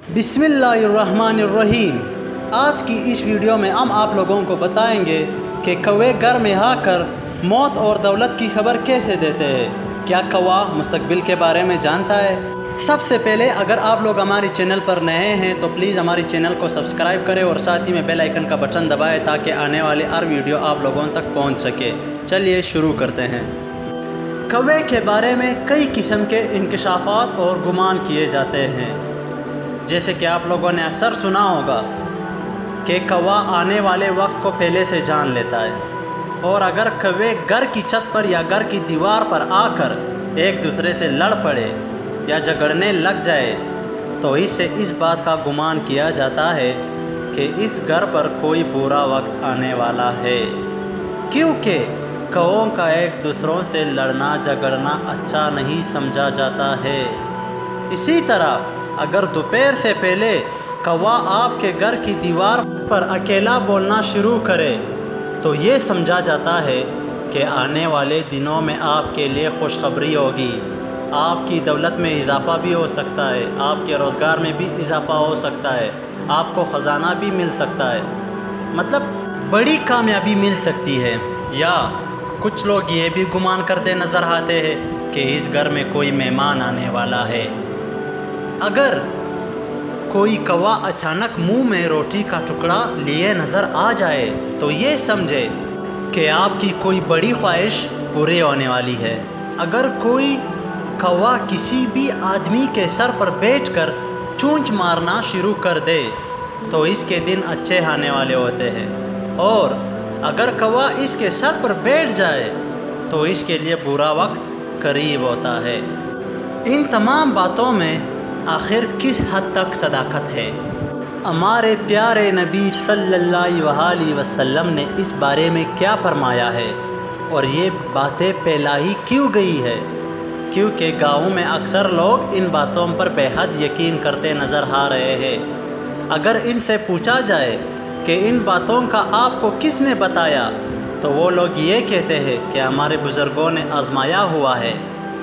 بسم اللہ الرحمن الرحیم۔ آج کی اس ویڈیو میں ہم آپ لوگوں کو بتائیں گے کہ کوے گھر میں آ کر موت اور دولت کی خبر کیسے دیتے ہیں۔ کیا کوا مستقبل کے بارے میں جانتا ہے؟ سب سے پہلے اگر آپ لوگ ہماری چینل پر نئے ہیں تو پلیز ہماری چینل کو سبسکرائب کریں اور ساتھ ہی میں بیل آئیکن کا بٹن دبائیں تاکہ آنے والی ہر ویڈیو آپ لوگوں تک پہنچ سکے۔ چلیے شروع کرتے ہیں۔ کوے کے بارے میں کئی قسم کے انکشافات اور گمان کیے جاتے ہیں، جیسے کہ آپ لوگوں نے اکثر سنا ہوگا کہ کوا آنے والے وقت کو پہلے سے جان لیتا ہے، اور اگر کوے گھر کی چھت پر یا گھر کی دیوار پر آ کر ایک دوسرے سے لڑ پڑے یا جھگڑنے لگ جائے تو اس سے اس بات کا گمان کیا جاتا ہے کہ اس گھر پر کوئی برا وقت آنے والا ہے، کیونکہ کووں کا ایک دوسروں سے لڑنا جھگڑنا اچھا نہیں سمجھا جاتا ہے۔ اسی طرح اگر دوپہر سے پہلے کوا آپ کے گھر کی دیوار پر اکیلا بولنا شروع کرے تو یہ سمجھا جاتا ہے کہ آنے والے دنوں میں آپ کے لیے خوشخبری ہوگی، آپ کی دولت میں اضافہ بھی ہو سکتا ہے، آپ کے روزگار میں بھی اضافہ ہو سکتا ہے، آپ کو خزانہ بھی مل سکتا ہے، مطلب بڑی کامیابی مل سکتی ہے۔ یا کچھ لوگ یہ بھی گمان کرتے نظر آتے ہیں کہ اس گھر میں کوئی مہمان آنے والا ہے۔ اگر کوئی کوا اچانک منہ میں روٹی کا ٹکڑا لیے نظر آ جائے تو یہ سمجھے کہ آپ کی کوئی بڑی خواہش پوری ہونے والی ہے۔ اگر کوئی کوا کسی بھی آدمی کے سر پر بیٹھ کر چونچ مارنا شروع کر دے تو اس کے دن اچھے آنے والے ہوتے ہیں، اور اگر کوا اس کے سر پر بیٹھ جائے تو اس کے لیے برا وقت قریب ہوتا ہے۔ ان تمام باتوں میں آخر کس حد تک صداقت ہے؟ ہمارے پیارے نبی صلی اللہ علیہ وسلم نے اس بارے میں کیا فرمایا ہے، اور یہ باتیں پھیلائی کیوں گئی ہے؟ کیونکہ گاؤں میں اکثر لوگ ان باتوں پر بے حد یقین کرتے نظر آ رہے ہیں۔ اگر ان سے پوچھا جائے کہ ان باتوں کا آپ کو کس نے بتایا تو وہ لوگ یہ کہتے ہیں کہ ہمارے بزرگوں نے آزمایا ہوا ہے،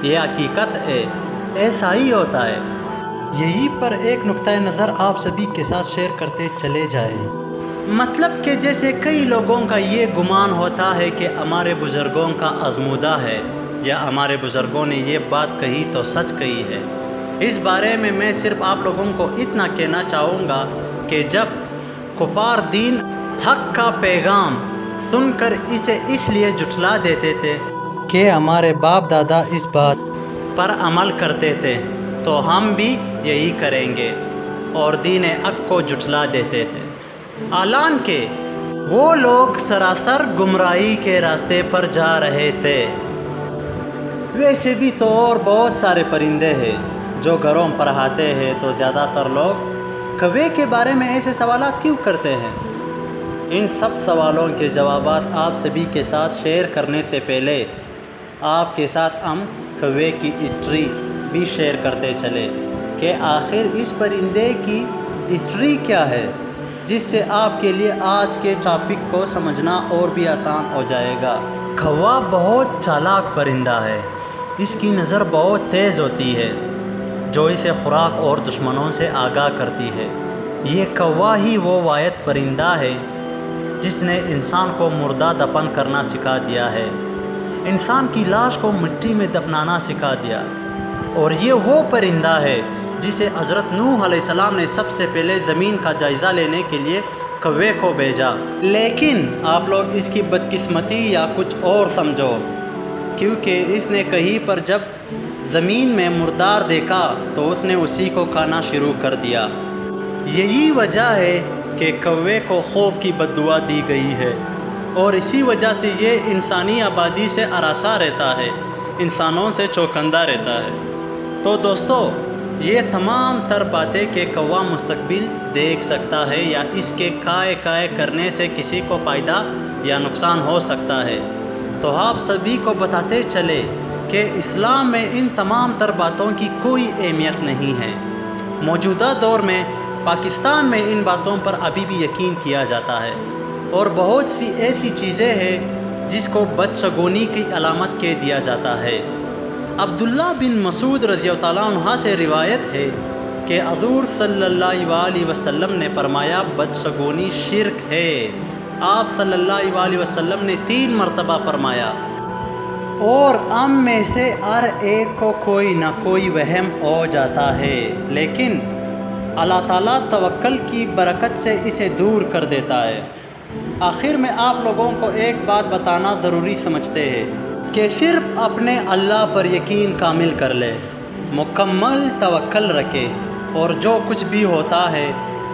یہ حقیقت ہے، ایسا ہی ہوتا ہے۔ یہی پر ایک نقطۂ نظر آپ سبھی کے ساتھ شیئر کرتے چلے جائیں۔ مطلب کہ جیسے کئی لوگوں کا یہ گمان ہوتا ہے کہ ہمارے بزرگوں کا آزمودہ ہے، یا ہمارے بزرگوں نے یہ بات کہی تو سچ کہی ہے۔ اس بارے میں میں صرف آپ لوگوں کو اتنا کہنا چاہوں گا کہ جب کفار دین حق کا پیغام سن کر اسے اس لیے جھٹلا دیتے تھے کہ ہمارے باپ دادا اس بات پر عمل کرتے تھے تو ہم بھی یہی کریں گے، اور دین حق کو جھٹلا دیتے تھے، حالانکہ وہ لوگ سراسر گمراہی کے راستے پر جا رہے تھے۔ ویسے بھی تو اور بہت سارے پرندے ہیں جو گھروں پر آتے ہیں، تو زیادہ تر لوگ کوے کے بارے میں ایسے سوالات کیوں کرتے ہیں؟ ان سب سوالوں کے جوابات آپ سبھی کے ساتھ شیئر کرنے سے پہلے آپ کے ساتھ ہم کوے کی ہسٹری بھی شیئر کرتے چلے کہ آخر اس پرندے کی ہسٹری کیا ہے، جس سے آپ کے لیے آج کے ٹاپک کو سمجھنا اور بھی آسان ہو جائے گا۔ کوا بہت چالاک پرندہ ہے، اس کی نظر بہت تیز ہوتی ہے جو اسے خوراک اور دشمنوں سے آگاہ کرتی ہے۔ یہ کوا ہی وہ واحد پرندہ ہے جس نے انسان کو مردہ دفن کرنا سکھا دیا ہے، انسان کی لاش کو مٹی میں دفنانا سکھا دیا، اور یہ وہ پرندہ ہے جسے حضرت نوح علیہ السلام نے سب سے پہلے زمین کا جائزہ لینے کے لیے کوے کو بھیجا۔ لیکن آپ لوگ اس کی بدقسمتی یا کچھ اور سمجھو، کیونکہ اس نے کہیں پر جب زمین میں مردار دیکھا تو اس نے اسی کو کھانا شروع کر دیا۔ یہی وجہ ہے کہ کوے کو خوف کی بد دعا دی گئی ہے، اور اسی وجہ سے یہ انسانی آبادی سے ہراساں رہتا ہے، انسانوں سے چوکندہ رہتا ہے۔ تو دوستو، یہ تمام تر باتیں کہ کوا مستقبل دیکھ سکتا ہے یا اس کے کائے کرنے سے کسی کو فائدہ یا نقصان ہو سکتا ہے، تو آپ سبھی کو بتاتے چلے کہ اسلام میں ان تمام تر باتوں کی کوئی اہمیت نہیں ہے۔ موجودہ دور میں پاکستان میں ان باتوں پر ابھی بھی یقین کیا جاتا ہے، اور بہت سی ایسی چیزیں ہیں جس کو بدشگونی کی علامت کہہ دیا جاتا ہے۔ عبداللہ بن مسعود رضی اللہ عنہ سے روایت ہے کہ حضور صلی اللہ علیہ وسلم نے فرمایا بدشگونی شرک ہے۔ آپ صلی اللہ علیہ وسلم نے 3 مرتبہ فرمایا، اور ہم میں سے ہر ایک کو کوئی نہ کوئی وہم ہو جاتا ہے، لیکن اللہ تعالیٰ توکل کی برکت سے اسے دور کر دیتا ہے۔ آخر میں آپ لوگوں کو ایک بات بتانا ضروری سمجھتے ہیں کہ صرف اپنے اللہ پر یقین کامل کر لے، مکمل توکل رکھے، اور جو کچھ بھی ہوتا ہے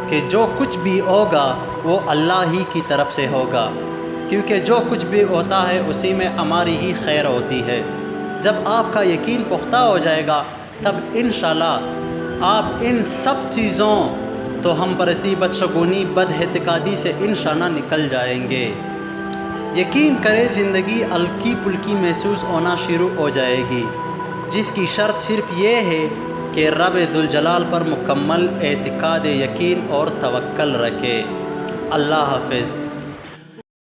کہ جو کچھ بھی ہوگا وہ اللہ ہی کی طرف سے ہوگا، کیونکہ جو کچھ بھی ہوتا ہے اسی میں ہماری ہی خیر ہوتی ہے۔ جب آپ کا یقین پختہ ہو جائے گا تب انشاءاللہ آپ ان سب چیزوں تو ہم پرستی، بدشگونی، بد اعتقادی سے انشاءاللہ نکل جائیں گے۔ یقین کرے زندگی ہلکی پھلکی محسوس ہونا شروع ہو جائے گی، جس کی شرط صرف یہ ہے کہ رب ذوالجلال پر مکمل اعتقاد، یقین اور توکل رکھے۔ اللہ حافظ۔